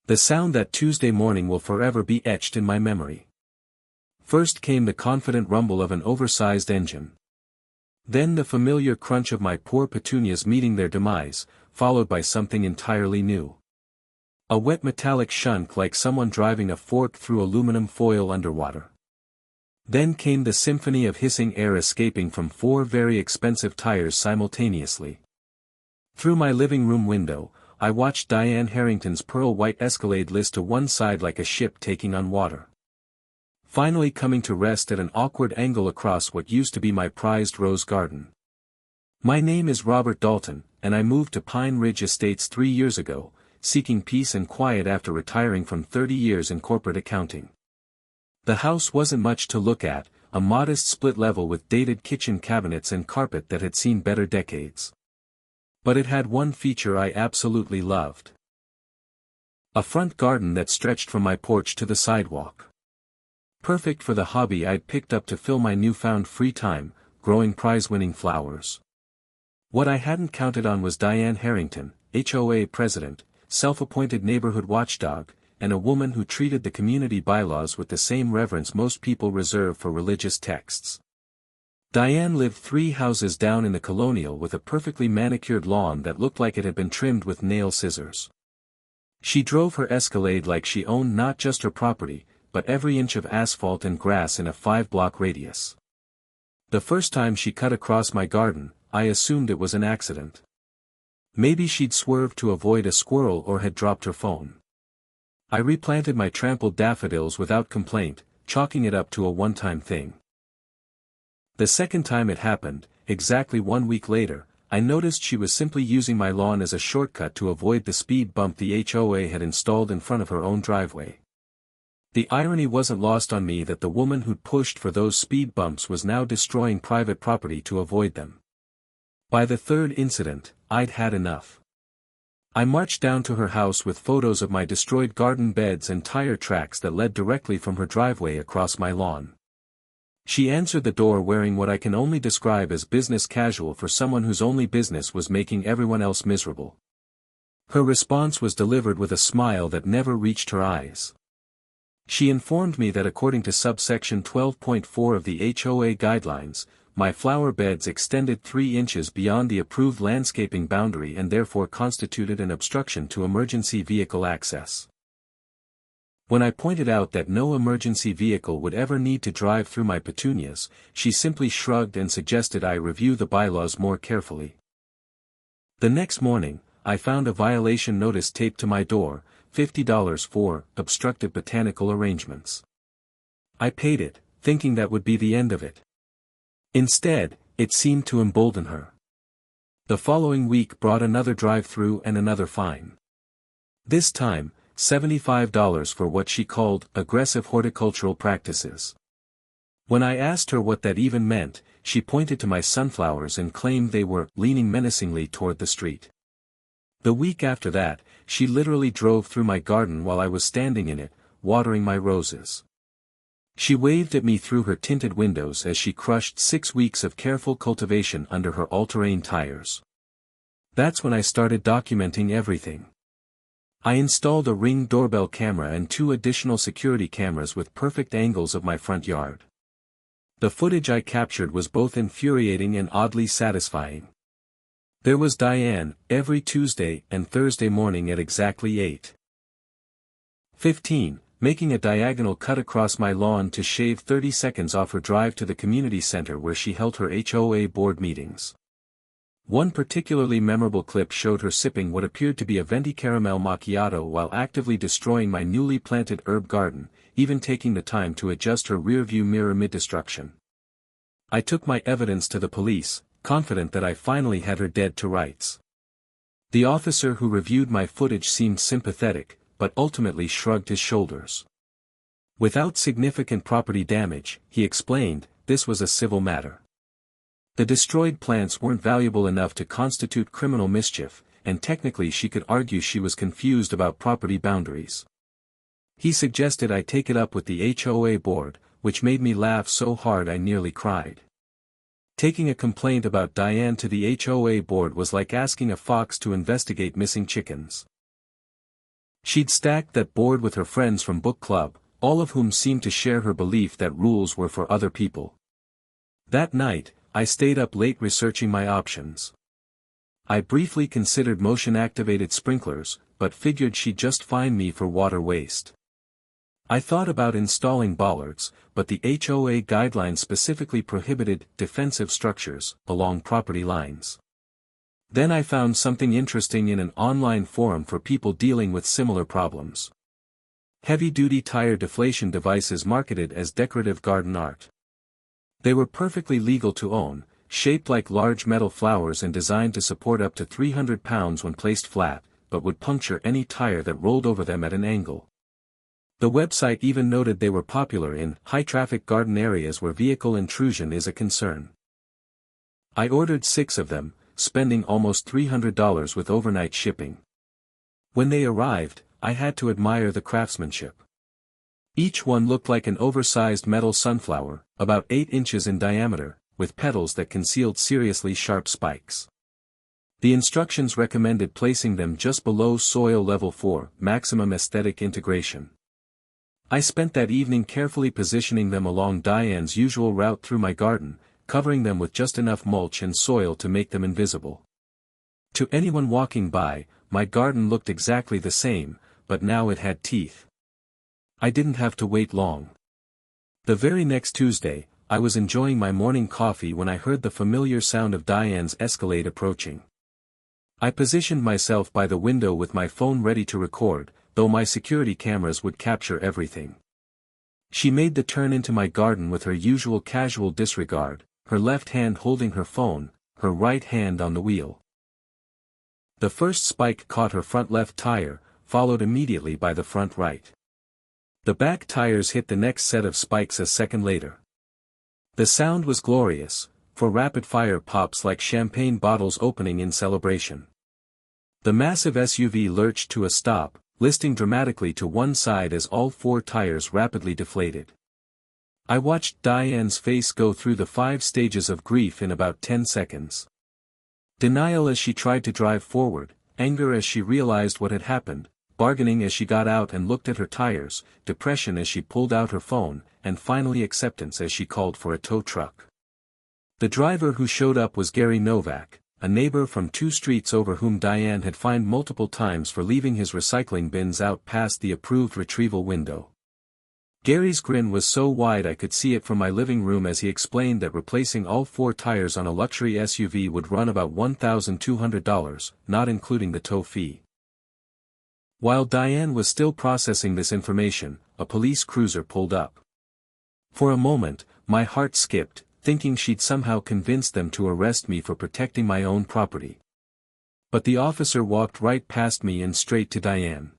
The sound that Tuesday morning will forever be etched in my memory. First came the confident rumble of an oversized engine. Then the familiar crunch of my poor petunias meeting their demise, followed by something entirely new. A wet metallic shunk like someone driving a fork through aluminum foil underwater. Then came the symphony of hissing air escaping from 4 very expensive tires simultaneously. Through my living room window, I watched Diane Harrington's pearl-white Escalade list to one side like a ship taking on water. Finally coming to rest at an awkward angle across what used to be my prized rose garden. My name is Robert Dalton, and I moved to Pine Ridge Estates 3 years ago, seeking peace and quiet after retiring from 30 years in corporate accounting. The house wasn't much to look at, a modest split level with dated kitchen cabinets and carpet that had seen better decades. But it had one feature I absolutely loved. A front garden that stretched from my porch to the sidewalk. Perfect for the hobby I'd picked up to fill my newfound free time, growing prize-winning flowers. What I hadn't counted on was Diane Harrington, HOA president, self-appointed neighborhood watchdog, and a woman who treated the community bylaws with the same reverence most people reserve for religious texts. Diane lived 3 houses down in the Colonial with a perfectly manicured lawn that looked like it had been trimmed with nail scissors. She drove her Escalade like she owned not just her property, but every inch of asphalt and grass in a 5-block radius. The first time she cut across my garden, I assumed it was an accident. Maybe she'd swerved to avoid a squirrel or had dropped her phone. I replanted my trampled daffodils without complaint, chalking it up to a one-time thing. The second time it happened, exactly 1 week later, I noticed she was simply using my lawn as a shortcut to avoid the speed bump the HOA had installed in front of her own driveway. The irony wasn't lost on me that the woman who'd pushed for those speed bumps was now destroying private property to avoid them. By the third incident, I'd had enough. I marched down to her house with photos of my destroyed garden beds and tire tracks that led directly from her driveway across my lawn. She answered the door wearing what I can only describe as business casual for someone whose only business was making everyone else miserable. Her response was delivered with a smile that never reached her eyes. She informed me that according to subsection 12.4 of the HOA guidelines, my flower beds extended 3 inches beyond the approved landscaping boundary and therefore constituted an obstruction to emergency vehicle access. When I pointed out that no emergency vehicle would ever need to drive through my petunias, she simply shrugged and suggested I review the bylaws more carefully. The next morning, I found a violation notice taped to my door, $50 for obstructive botanical arrangements. I paid it, thinking that would be the end of it. Instead, it seemed to embolden her. The following week brought another drive-through and another fine. This time, $75 for what she called aggressive horticultural practices. When I asked her what that even meant, she pointed to my sunflowers and claimed they were leaning menacingly toward the street. The week after that, she literally drove through my garden while I was standing in it, watering my roses. She waved at me through her tinted windows as she crushed 6 weeks of careful cultivation under her all-terrain tires. That's when I started documenting everything. I installed a Ring doorbell camera and 2 additional security cameras with perfect angles of my front yard. The footage I captured was both infuriating and oddly satisfying. There was Diane, every Tuesday and Thursday morning at exactly 8:15. Making a diagonal cut across my lawn to shave 30 seconds off her drive to the community center where she held her HOA board meetings. One particularly memorable clip showed her sipping what appeared to be a venti caramel macchiato while actively destroying my newly planted herb garden, even taking the time to adjust her rearview mirror mid-destruction. I took my evidence to the police, confident that I finally had her dead to rights. The officer who reviewed my footage seemed sympathetic, but ultimately shrugged his shoulders. Without significant property damage, he explained, this was a civil matter. The destroyed plants weren't valuable enough to constitute criminal mischief, and technically she could argue she was confused about property boundaries. He suggested I take it up with the HOA board, which made me laugh so hard I nearly cried. Taking a complaint about Diane to the HOA board was like asking a fox to investigate missing chickens. She'd stacked that board with her friends from book club, all of whom seemed to share her belief that rules were for other people. That night, I stayed up late researching my options. I briefly considered motion-activated sprinklers, but figured she'd just fine me for water waste. I thought about installing bollards, but the HOA guidelines specifically prohibited defensive structures along property lines. Then I found something interesting in an online forum for people dealing with similar problems. Heavy-duty tire deflation devices marketed as decorative garden art. They were perfectly legal to own, shaped like large metal flowers and designed to support up to 300 pounds when placed flat, but would puncture any tire that rolled over them at an angle. The website even noted they were popular in high-traffic garden areas where vehicle intrusion is a concern. I ordered 6 of them, spending almost $300 with overnight shipping. When they arrived, I had to admire the craftsmanship. Each one looked like an oversized metal sunflower, about 8 inches in diameter, with petals that concealed seriously sharp spikes. The instructions recommended placing them just below soil level for maximum aesthetic integration. I spent that evening carefully positioning them along Diane's usual route through my garden, covering them with just enough mulch and soil to make them invisible. To anyone walking by, my garden looked exactly the same, but now it had teeth. I didn't have to wait long. The very next Tuesday, I was enjoying my morning coffee when I heard the familiar sound of Diane's Escalade approaching. I positioned myself by the window with my phone ready to record, though my security cameras would capture everything. She made the turn into my garden with her usual casual disregard, her left hand holding her phone, her right hand on the wheel. The first spike caught her front left tire, followed immediately by the front right. The back tires hit the next set of spikes a second later. The sound was glorious, for rapid-fire pops like champagne bottles opening in celebration. The massive SUV lurched to a stop, listing dramatically to one side as all 4 tires rapidly deflated. I watched Diane's face go through the 5 stages of grief in about 10 seconds. Denial as she tried to drive forward, anger as she realized what had happened, bargaining as she got out and looked at her tires, depression as she pulled out her phone, and finally acceptance as she called for a tow truck. The driver who showed up was Gary Novak, a neighbor from 2 streets over whom Diane had fined multiple times for leaving his recycling bins out past the approved retrieval window. Gary's grin was so wide I could see it from my living room as he explained that replacing all 4 tires on a luxury SUV would run about $1,200, not including the tow fee. While Diane was still processing this information, a police cruiser pulled up. For a moment, my heart skipped, thinking she'd somehow convinced them to arrest me for protecting my own property. But the officer walked right past me and straight to Diane.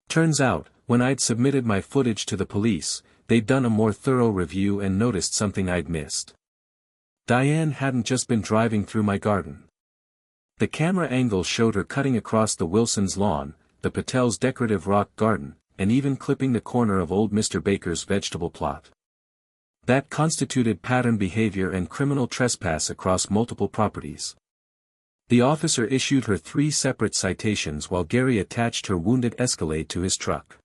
Turns out, when I'd submitted my footage to the police, they'd done a more thorough review and noticed something I'd missed. Diane hadn't just been driving through my garden. The camera angle showed her cutting across the Wilsons' lawn, the Patel's decorative rock garden, and even clipping the corner of old Mr. Baker's vegetable plot. That constituted pattern behavior and criminal trespass across multiple properties. The officer issued her 3 separate citations while Gary attached her wounded Escalade to his truck.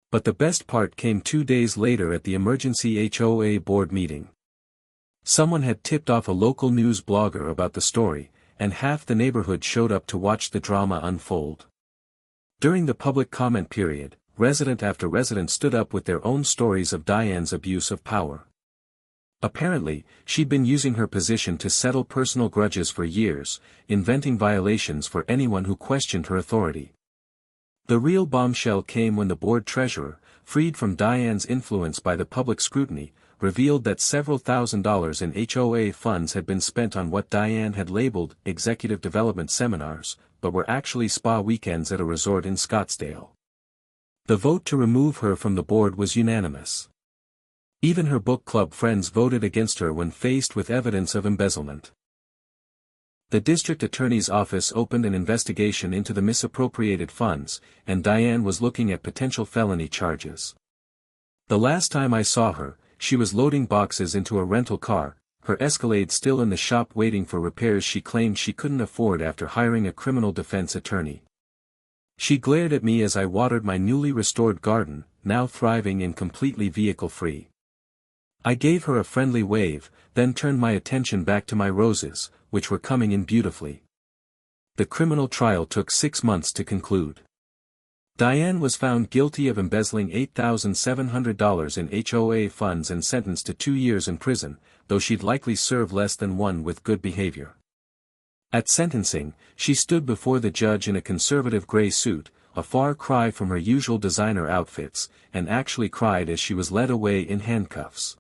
But the best part came 2 days later at the emergency HOA board meeting. Someone had tipped off a local news blogger about the story, and half the neighborhood showed up to watch the drama unfold. During the public comment period, resident after resident stood up with their own stories of Diane's abuse of power. Apparently, she'd been using her position to settle personal grudges for years, inventing violations for anyone who questioned her authority. The real bombshell came when the board treasurer, freed from Diane's influence by the public scrutiny, revealed that several $1,000s in HOA funds had been spent on what Diane had labeled executive development seminars, but were actually spa weekends at a resort in Scottsdale. The vote to remove her from the board was unanimous. Even her book club friends voted against her when faced with evidence of embezzlement. The district attorney's office opened an investigation into the misappropriated funds, and Diane was looking at potential felony charges. The last time I saw her, she was loading boxes into a rental car, her Escalade still in the shop waiting for repairs she claimed she couldn't afford after hiring a criminal defense attorney. She glared at me as I watered my newly restored garden, now thriving and completely vehicle-free. I gave her a friendly wave, then turned my attention back to my roses, which were coming in beautifully. The criminal trial took 6 months to conclude. Diane was found guilty of embezzling $8,700 in HOA funds and sentenced to 2 years in prison, though she'd likely serve less than one with good behavior. At sentencing, she stood before the judge in a conservative gray suit, a far cry from her usual designer outfits, and actually cried as she was led away in handcuffs.